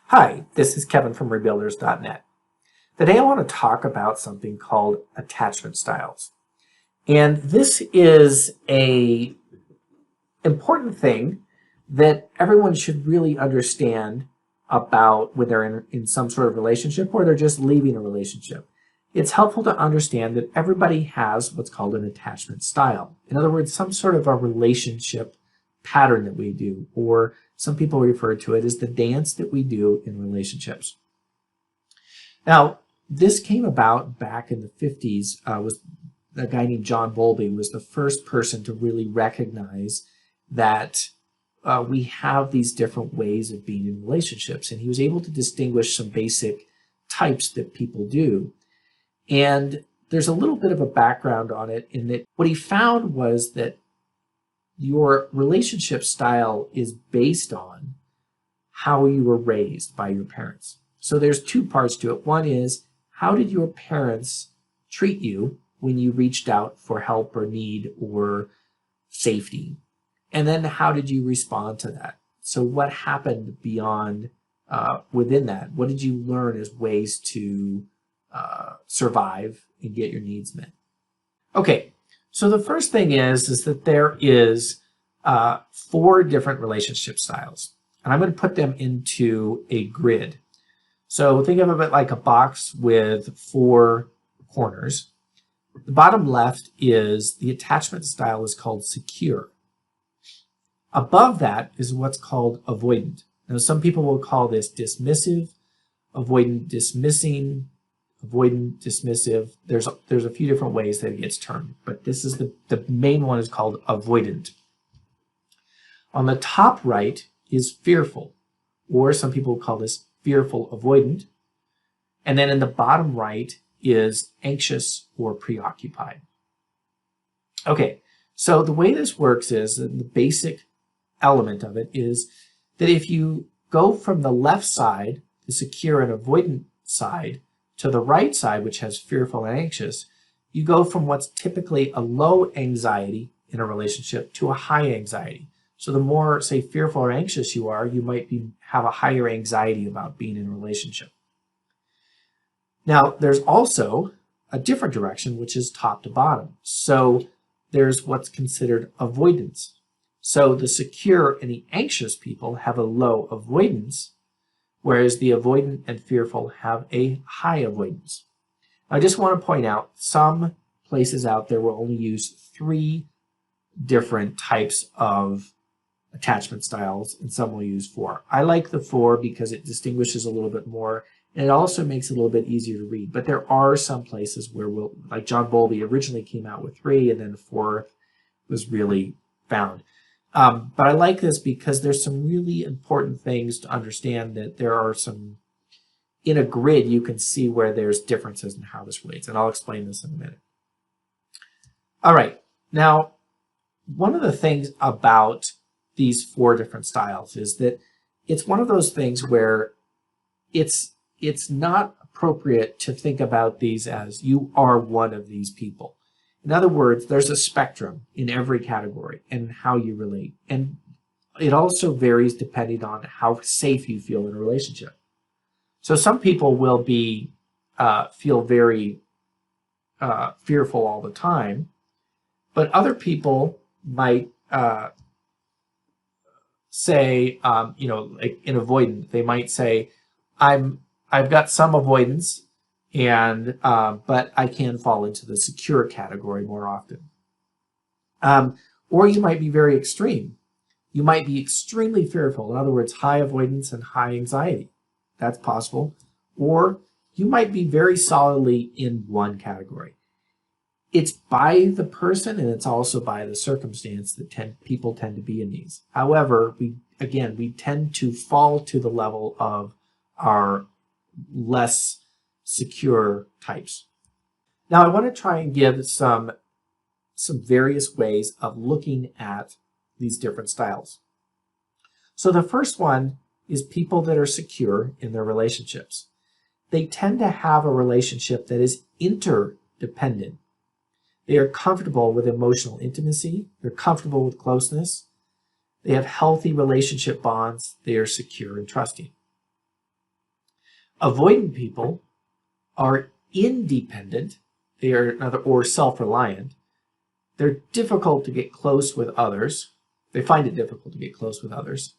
Hi, this is Kevin from Rebuilders.net. Today I want to talk about something called attachment styles. And this is an important thing that everyone should really understand about when they're in some sort of relationship or they're just leaving a relationship. It's helpful to understand that everybody has what's called an attachment style. In other words, some sort of a relationship pattern that we do, or some people refer to it as the dance that we do in relationships. Now, this came about back in the 50s. Was a guy named John Bowlby was the first person to really recognize that we have these different ways of being in relationships, and he was able to distinguish some basic types that people do. And there's a little bit of a background on it in that what he found was that your relationship style is based on how you were raised by your parents. So there's two parts to it. One is, how did your parents treat you when you reached out for help or need or safety? And then how did you respond to that? So what happened beyond within that? What did you learn as ways to survive and get your needs met? Okay. So the first thing is that there is 4 different relationship styles, and I'm going to put them into a grid. So think of it like a box with 4 corners. The bottom left is the attachment style is called secure. Above that is what's called avoidant. Now some people will call this dismissive, avoidant dismissing, avoidant, dismissive. There's a few different ways that it gets termed, but this is the main one is called avoidant. On the top right is fearful, or some people call this fearful avoidant. And then in the bottom right is anxious or preoccupied. Okay, so the way this works is, the basic element of it is that if you go from the left side, the secure and avoidant side, to the right side, which has fearful and anxious, you go from what's typically a low anxiety in a relationship to a high anxiety. So the more, say, fearful or anxious you are, you might have a higher anxiety about being in a relationship. Now, there's also a different direction, which is top to bottom. So there's what's considered avoidance. So the secure and the anxious people have a low avoidance, whereas the avoidant and fearful have a high avoidance. I just want to point out, some places out there will only use 3 different types of attachment styles, and some will use 4. I like the 4 because it distinguishes a little bit more, and it also makes it a little bit easier to read. But there are some places where like John Bowlby originally came out with 3, and then 4 was really found. But I like this because there's some really important things to understand, that there are some, in a grid, you can see where there's differences in how this relates, and I'll explain this in a minute. All right, now, one of the things about these 4 different styles is that it's one of those things where it's not appropriate to think about these as you are one of these people. In other words, there's a spectrum in every category and how you relate. And it also varies depending on how safe you feel in a relationship. So some people will feel very fearful all the time, but other people might say, like in avoidant, they might say, I've got some avoidance, and but I can fall into the secure category more often. Or you might be very extreme. You might be extremely fearful. In other words, high avoidance and high anxiety. That's possible. Or you might be very solidly in one category. It's by the person, and it's also by the circumstance that people tend to be in these. However, we tend to fall to the level of our less secure types. Now, I want to try and give some various ways of looking at these different styles. So the first one is people that are secure in their relationships. They tend to have a relationship that is interdependent. They are comfortable with emotional intimacy. They're comfortable with closeness. They have healthy relationship bonds. They are secure and trusting. Avoidant people are independent, they are or self-reliant. They're difficult to get close with others. They find it difficult to get close with others.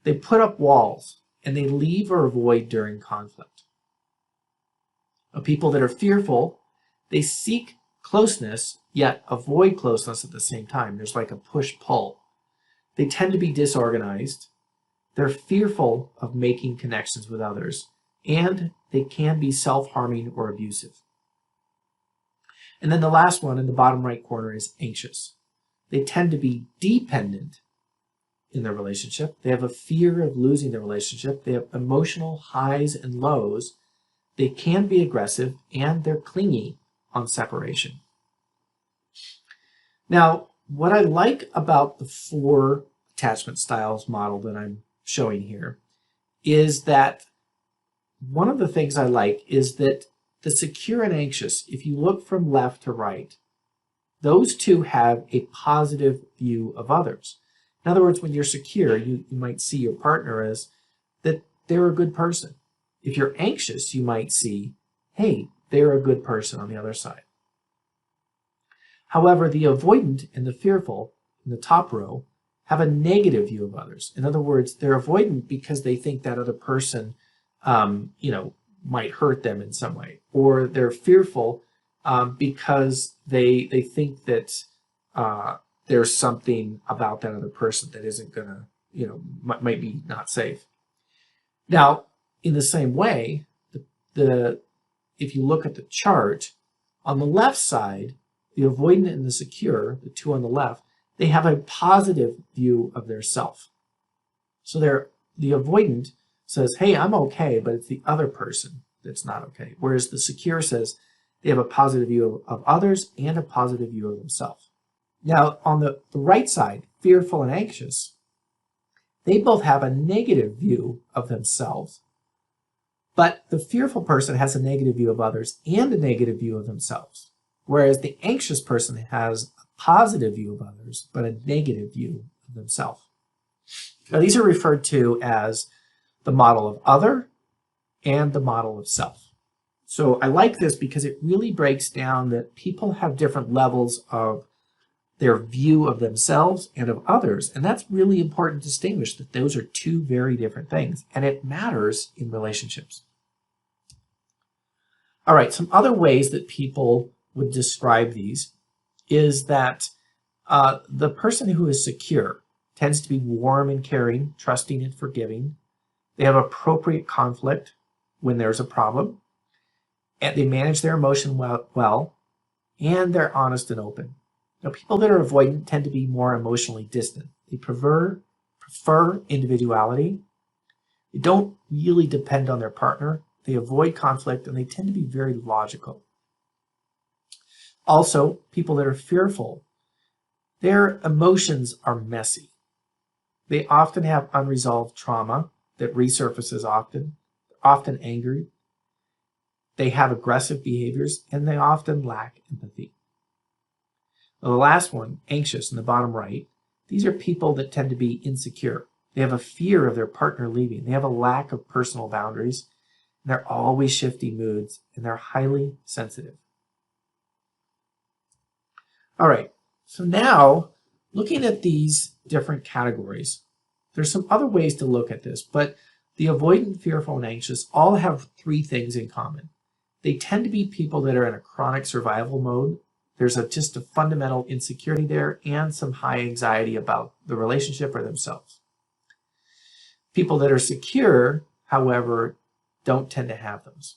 They put up walls and they leave or avoid during conflict. People that are fearful, they seek closeness yet avoid closeness at the same time. There's like a push-pull. They tend to be disorganized. They're fearful of making connections with others, and they can be self-harming or abusive. And then the last one in the bottom right corner is anxious. They tend to be dependent in their relationship. They have a fear of losing their relationship. They have emotional highs and lows. They can be aggressive, and they're clingy on separation. Now, what I like about the 4 attachment styles model that I'm showing here is that one of the things I like is that the secure and anxious, if you look from left to right, those two have a positive view of others. In other words, when you're secure, you might see your partner as that they're a good person. If you're anxious, you might see, hey, they're a good person on the other side. However, the avoidant and the fearful in the top row have a negative view of others. In other words, they're avoidant because they think that other person, might hurt them in some way, or they're fearful because they think that there's something about that other person that isn't gonna, might be not safe. Now, in the same way, if you look at the chart, on the left side, the avoidant and the secure, the two on the left, they have a positive view of their self. So the avoidant says, hey, I'm okay, but it's the other person that's not okay. Whereas the secure says they have a positive view of others and a positive view of themselves. Now, on the right side, fearful and anxious, they both have a negative view of themselves, but the fearful person has a negative view of others and a negative view of themselves, whereas the anxious person has a positive view of others, but a negative view of themselves. Now, these are referred to as the model of other and the model of self. So I like this because it really breaks down that people have different levels of their view of themselves and of others. And that's really important to distinguish that those are two very different things. And it matters in relationships. All right, some other ways that people would describe these is that the person who is secure tends to be warm and caring, trusting and forgiving. They have appropriate conflict when there's a problem. And they manage their emotion well, and they're honest and open. Now, people that are avoidant tend to be more emotionally distant. They prefer individuality. They don't really depend on their partner. They avoid conflict, and they tend to be very logical. Also, people that are fearful, their emotions are messy. They often have unresolved trauma that resurfaces often angry. They have aggressive behaviors, and they often lack empathy. Now, the last one, anxious, in the bottom right, these are people that tend to be insecure. They have a fear of their partner leaving. They have a lack of personal boundaries, and they're always shifting moods, and they're highly sensitive. All right, so now, looking at these different categories, there's some other ways to look at this, but the avoidant, fearful, and anxious all have 3 things in common. They tend to be people that are in a chronic survival mode. There's just a fundamental insecurity there and some high anxiety about the relationship or themselves. People that are secure, however, don't tend to have those.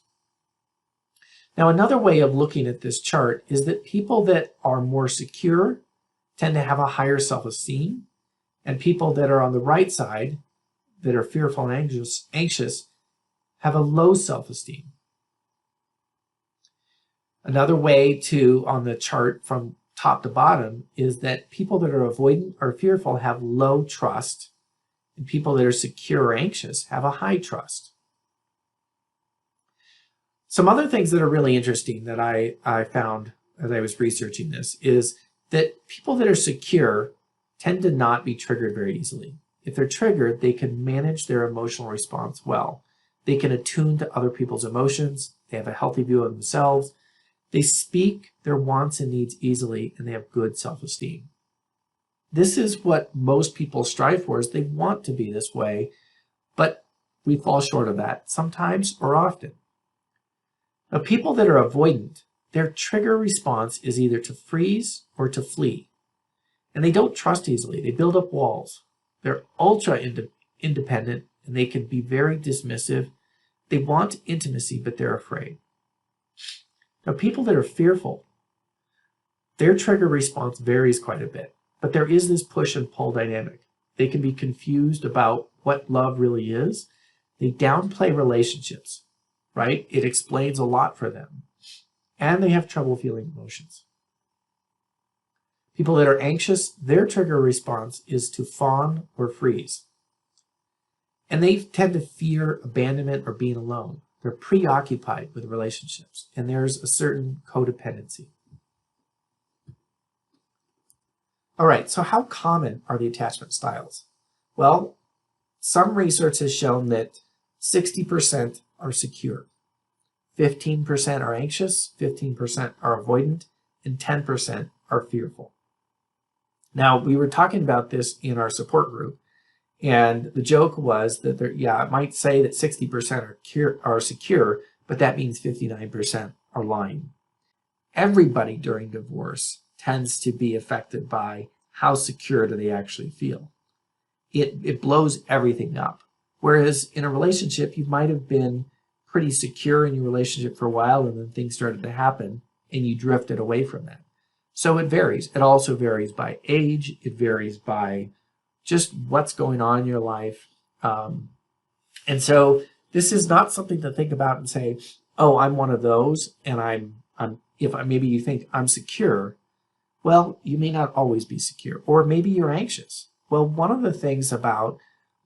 Now, another way of looking at this chart is that people that are more secure tend to have a higher self-esteem, and people that are on the right side, that are fearful and anxious have a low self-esteem. Another way on the chart from top to bottom is that people that are avoidant or fearful have low trust, and people that are secure or anxious have a high trust. Some other things that are really interesting that I found as I was researching this is that people that are secure tend to not be triggered very easily. If they're triggered, they can manage their emotional response well. They can attune to other people's emotions. They have a healthy view of themselves. They speak their wants and needs easily, and they have good self-esteem. This is what most people strive for, is they want to be this way, but we fall short of that sometimes or often. Now, people that are avoidant, their trigger response is either to freeze or to flee. And they don't trust easily. They build up walls. They're ultra independent, and they can be very dismissive. They want intimacy, but they're afraid. Now, people that are fearful, their trigger response varies quite a bit, but there is this push and pull dynamic. They can be confused about what love really is. They downplay relationships, right? It explains a lot for them. And they have trouble feeling emotions. People that are anxious, their trigger response is to fawn or freeze. And they tend to fear abandonment or being alone. They're preoccupied with relationships, and there's a certain codependency. All right, so how common are the attachment styles? Well, some research has shown that 60% are secure, 15% are anxious, 15% are avoidant, and 10% are fearful. Now, we were talking about this in our support group, and the joke was that it might say that 60% are secure, but that means 59% are lying. Everybody during divorce tends to be affected by how secure do they actually feel. It blows everything up. Whereas in a relationship, you might have been pretty secure in your relationship for a while, and then things started to happen, and you drifted away from that. So it varies. It also varies by age. It varies by just what's going on in your life. And so this is not something to think about and say, oh, I'm one of those, and maybe you think I'm secure. Well, you may not always be secure, or maybe you're anxious. Well, one of the things about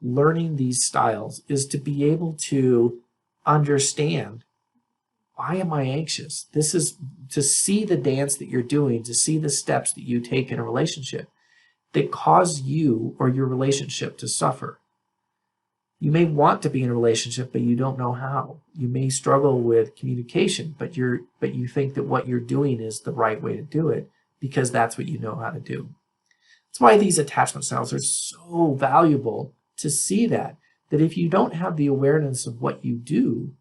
learning these styles is to be able to understand, why am I anxious? This is to see the dance that you're doing, to see the steps that you take in a relationship that cause you or your relationship to suffer. You may want to be in a relationship, but you don't know how. You may struggle with communication, but you think that what you're doing is the right way to do it because that's what you know how to do. That's why these attachment styles are so valuable, to see that if you don't have the awareness of what you do,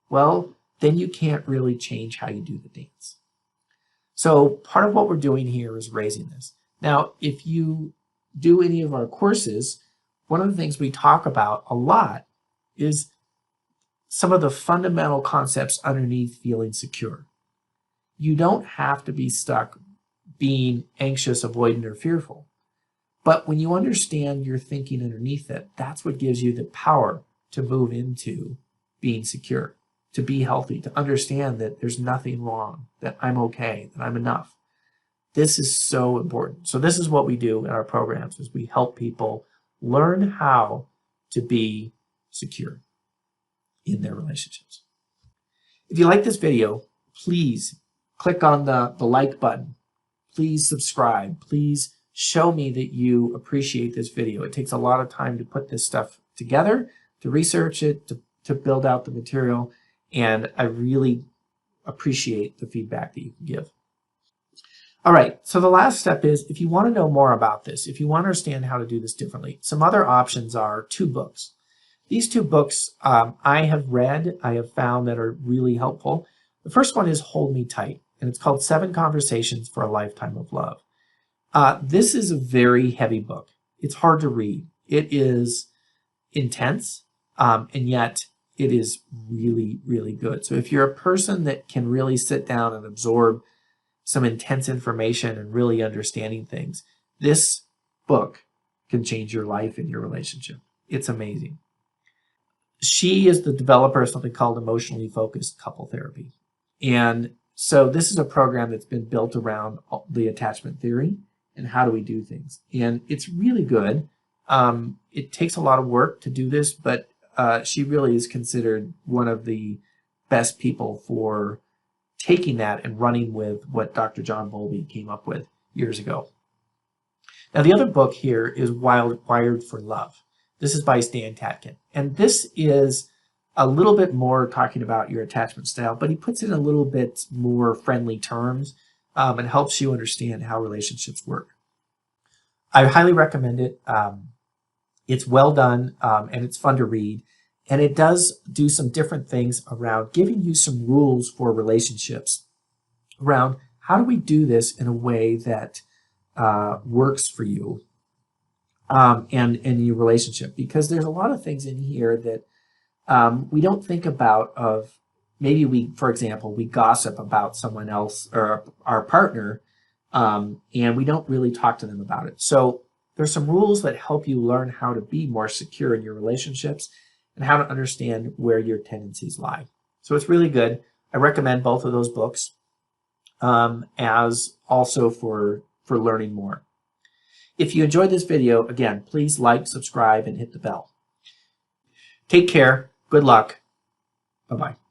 well, then you can't really change how you do the dance. So part of what we're doing here is raising this. Now, if you do any of our courses, one of the things we talk about a lot is some of the fundamental concepts underneath feeling secure. You don't have to be stuck being anxious, avoidant, or fearful. But when you understand your thinking underneath it, that's what gives you the power to move into being secure, to be healthy, to understand that there's nothing wrong, that I'm okay, that I'm enough. This is so important. So this is what we do in our programs, is we help people learn how to be secure in their relationships. If you like this video, please click on the like button. Please subscribe. Please show me that you appreciate this video. It takes a lot of time to put this stuff together, to research it, to build out the material, and I really appreciate the feedback that you can give. All right, so the last step is, if you want to know more about this, if you want to understand how to do this differently, some other options are 2 books. These 2 books I have read, I have found that are really helpful. The first one is Hold Me Tight, and it's called 7 Conversations for a Lifetime of Love. This is a very heavy book. It's hard to read. It is intense, and yet it is really, really good. So if you're a person that can really sit down and absorb some intense information and really understanding things, this book can change your life and your relationship. It's amazing. She is the developer of something called Emotionally Focused Couple Therapy. And so this is a program that's been built around the attachment theory and how do we do things. And it's really good. It takes a lot of work to do this, but she really is considered one of the best people for taking that and running with what Dr. John Bowlby came up with years ago. Now, the other book here is Wired for Love. This is by Stan Tatkin. And this is a little bit more talking about your attachment style, but he puts it in a little bit more friendly terms and helps you understand how relationships work. I highly recommend it. It's well done and it's fun to read. And it does do some different things around giving you some rules for relationships around how do we do this in a way that works for you and in your relationship. Because there's a lot of things in here that we don't think about of maybe we, for example, we gossip about someone else or our partner and we don't really talk to them about it. So there's some rules that help you learn how to be more secure in your relationships and how to understand where your tendencies lie. So it's really good. I recommend both of those books as also for learning more. If you enjoyed this video, again, please like, subscribe, and hit the bell. Take care. Good luck. Bye-bye.